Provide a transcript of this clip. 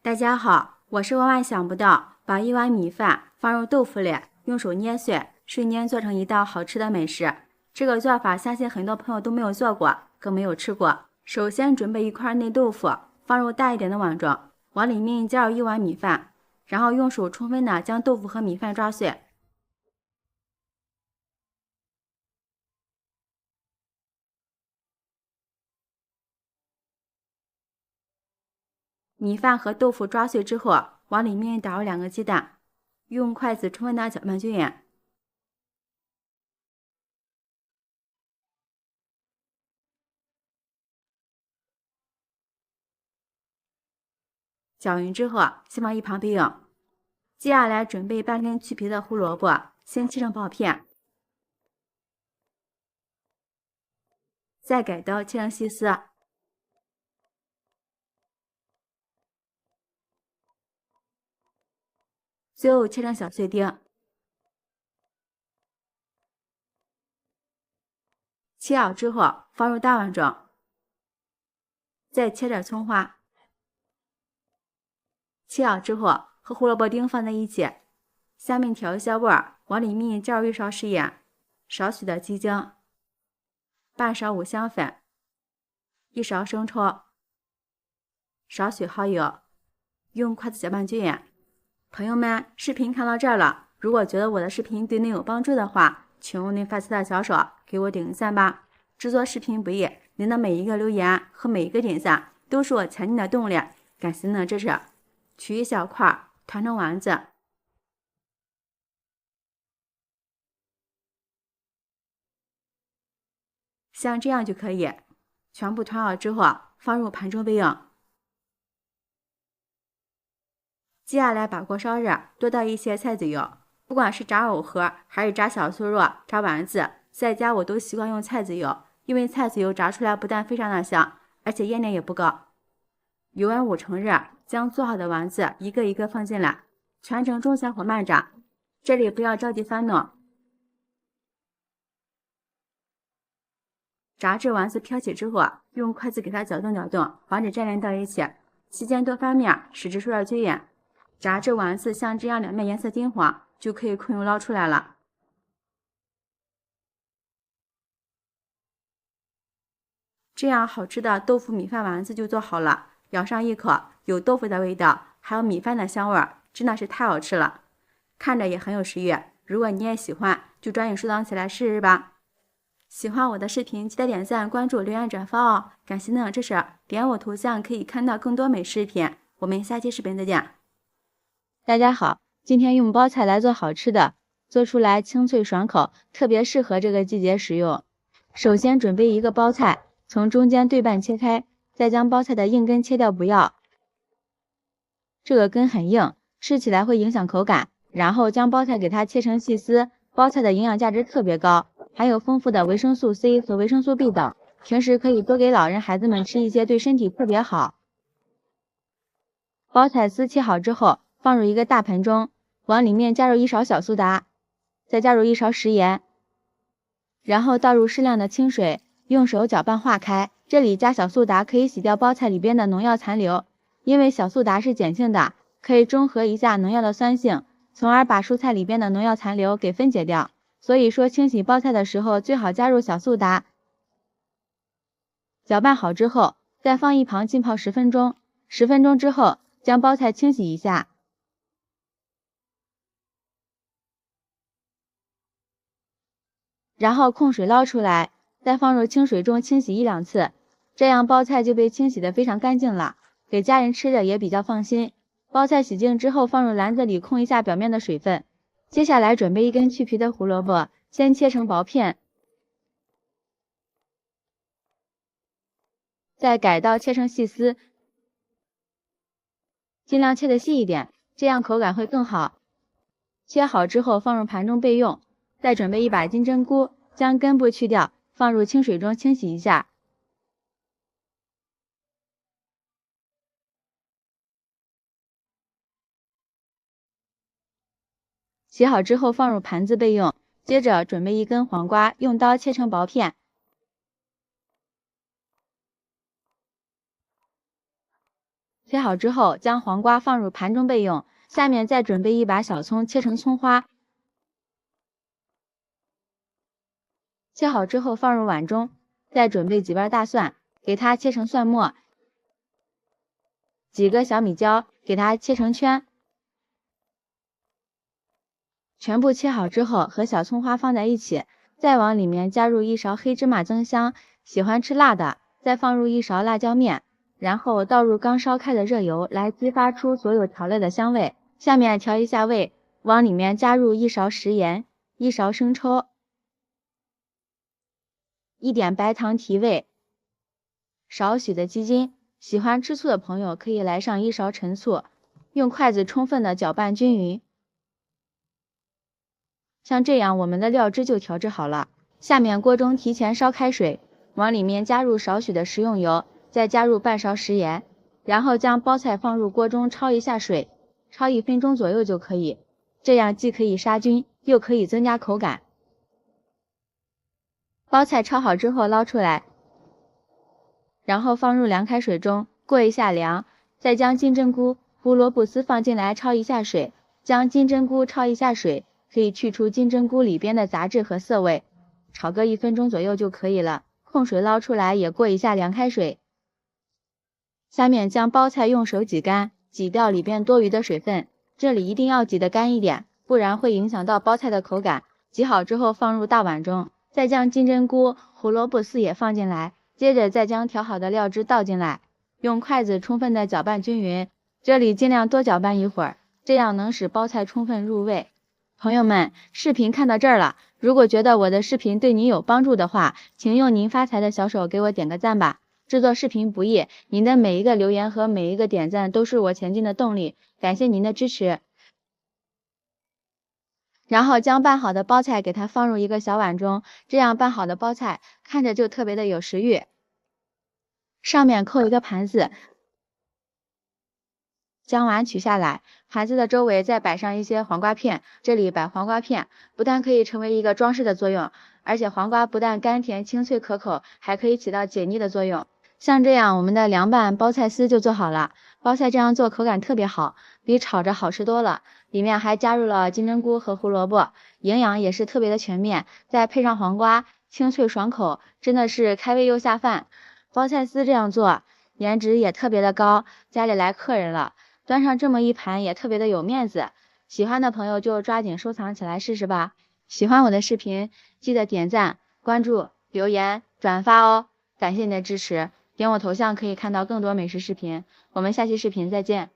大家好，我是万万想不到把一碗米饭放入豆腐里，用手捏碎，瞬间做成一道好吃的美食。这个做法相信很多朋友都没有做过，更没有吃过。首先准备一块内豆腐，放入大一点的碗中，往里面加入一碗米饭，然后用手充分的将豆腐和米饭抓碎。米饭和豆腐抓碎之后，往里面打入2个鸡蛋，用筷子充分的搅拌均匀。搅匀之后，先放一旁备用。接下来准备半根去皮的胡萝卜，先切成薄片，再改刀切成细丝。最后切成小碎丁。切好之后放入大碗中，再切点葱花。切好之后和胡萝卜丁放在一起，下面调一下味儿，往里面加入1勺食盐，少许的鸡精，半勺五香粉，1勺生抽，少许蚝油，用筷子搅拌均匀。朋友们，视频看到这儿了，如果觉得我的视频对您有帮助的话，请用您发财的小手给我点个赞吧。制作视频不易，您的每一个留言和每一个点赞都是我前进的动力，感谢您的支持。取一小块，团成丸子，像这样就可以。全部团好之后，放入盘中备用。接下来把锅烧热，多倒一些菜籽油。不管是炸藕盒还是炸小酥肉、炸丸子，在家我都习惯用菜籽油，因为菜籽油炸出来不但非常的香，而且烟点也不高。油温5成热，将做好的丸子一个一个放进来，全程中小火慢炸。这里不要着急翻弄。炸至丸子飘起之后，用筷子给它搅动搅动，防止粘连到一起。期间多翻面，使之受热均匀。炸至丸子像这样两面颜色金黄，就可以控油捞出来了。这样好吃的豆腐米饭丸子就做好了。咬上一口，有豆腐的味道，还有米饭的香味儿，真的是太好吃了，看着也很有食欲。如果你也喜欢，就抓紧收藏起来试试吧。喜欢我的视频，记得点赞、关注、留言、转发哦！感谢您的支持，点我头像可以看到更多美食视频。我们下期视频再见。大家好，今天用包菜来做好吃的，做出来清脆爽口，特别适合这个季节食用。首先准备一个包菜，从中间对半切开，再将包菜的硬根切掉不要，这个根很硬，吃起来会影响口感。然后将包菜给它切成细丝，包菜的营养价值特别高，含有丰富的维生素 C 和维生素 B 等，平时可以多给老人孩子们吃一些，对身体特别好。包菜丝切好之后，放入一个大盆中，往里面加入1勺小苏打，再加入1勺食盐，然后倒入适量的清水，用手搅拌化开。这里加小苏打可以洗掉包菜里边的农药残留，因为小苏打是碱性的，可以中和一下农药的酸性，从而把蔬菜里边的农药残留给分解掉。所以说清洗包菜的时候最好加入小苏打。搅拌好之后，再放一旁浸泡10分钟。10分钟之后，将包菜清洗一下，然后控水捞出来，再放入清水中清洗1、2次，这样包菜就被清洗得非常干净了，给家人吃着也比较放心。包菜洗净之后放入篮子里控一下表面的水分。接下来准备1根去皮的胡萝卜，先切成薄片，再改刀切成细丝，尽量切得细一点，这样口感会更好。切好之后放入盘中备用。再准备1把金针菇，将根部去掉，放入清水中清洗一下。洗好之后放入盘子备用。接着准备1根黄瓜，用刀切成薄片，切好之后，将黄瓜放入盘中备用。下面再准备一把小葱，切成葱花。切好之后放入碗中，再准备几瓣大蒜，给它切成蒜末。几个小米椒，给它切成圈。全部切好之后，和小葱花放在一起，再往里面加入1勺黑芝麻增香，喜欢吃辣的，再放入1勺辣椒面，然后倒入刚烧开的热油，来激发出所有调料的香味。下面调一下味，往里面加入1勺食盐，1勺生抽，1点白糖提味，少许的鸡精。喜欢吃醋的朋友可以来上1勺陈醋，用筷子充分的搅拌均匀。像这样，我们的料汁就调制好了。下面锅中提前烧开水，往里面加入少许的食用油，再加入半勺食盐，然后将包菜放入锅中焯一下水，焯1分钟左右就可以。这样既可以杀菌，又可以增加口感。包菜焯好之后捞出来，然后放入凉开水中过一下凉，再将金针菇、胡萝卜丝放进来焯一下水，将金针菇焯一下水，可以去除金针菇里边的杂质和涩味，炒个1分钟左右就可以了。控水捞出来也过一下凉开水。下面将包菜用手挤干，挤掉里边多余的水分，这里一定要挤得干一点，不然会影响到包菜的口感。挤好之后放入大碗中，再将金针菇、胡萝卜丝也放进来，接着再将调好的料汁倒进来，用筷子充分的搅拌均匀，这里尽量多搅拌一会儿，这样能使包菜充分入味。朋友们，视频看到这儿了，如果觉得我的视频对你有帮助的话，请用您发财的小手给我点个赞吧。制作视频不易，您的每一个留言和每一个点赞都是我前进的动力，感谢您的支持。然后将拌好的包菜给它放入一个小碗中，这样拌好的包菜看着就特别的有食欲。上面扣一个盘子，将碗取下来，盘子的周围再摆上一些黄瓜片，这里摆黄瓜片不但可以成为一个装饰的作用，而且黄瓜不但甘甜清脆可口，还可以起到解腻的作用。像这样，我们的凉拌包菜丝就做好了。包菜这样做口感特别好，比炒着好吃多了。里面还加入了金针菇和胡萝卜，营养也是特别的全面，再配上黄瓜，清脆爽口，真的是开胃又下饭。包菜丝这样做，颜值也特别的高，家里来客人了，端上这么一盘也特别的有面子。喜欢的朋友就抓紧收藏起来试试吧。喜欢我的视频，记得点赞、关注、留言、转发哦，感谢你的支持。点我头像可以看到更多美食视频，我们下期视频再见。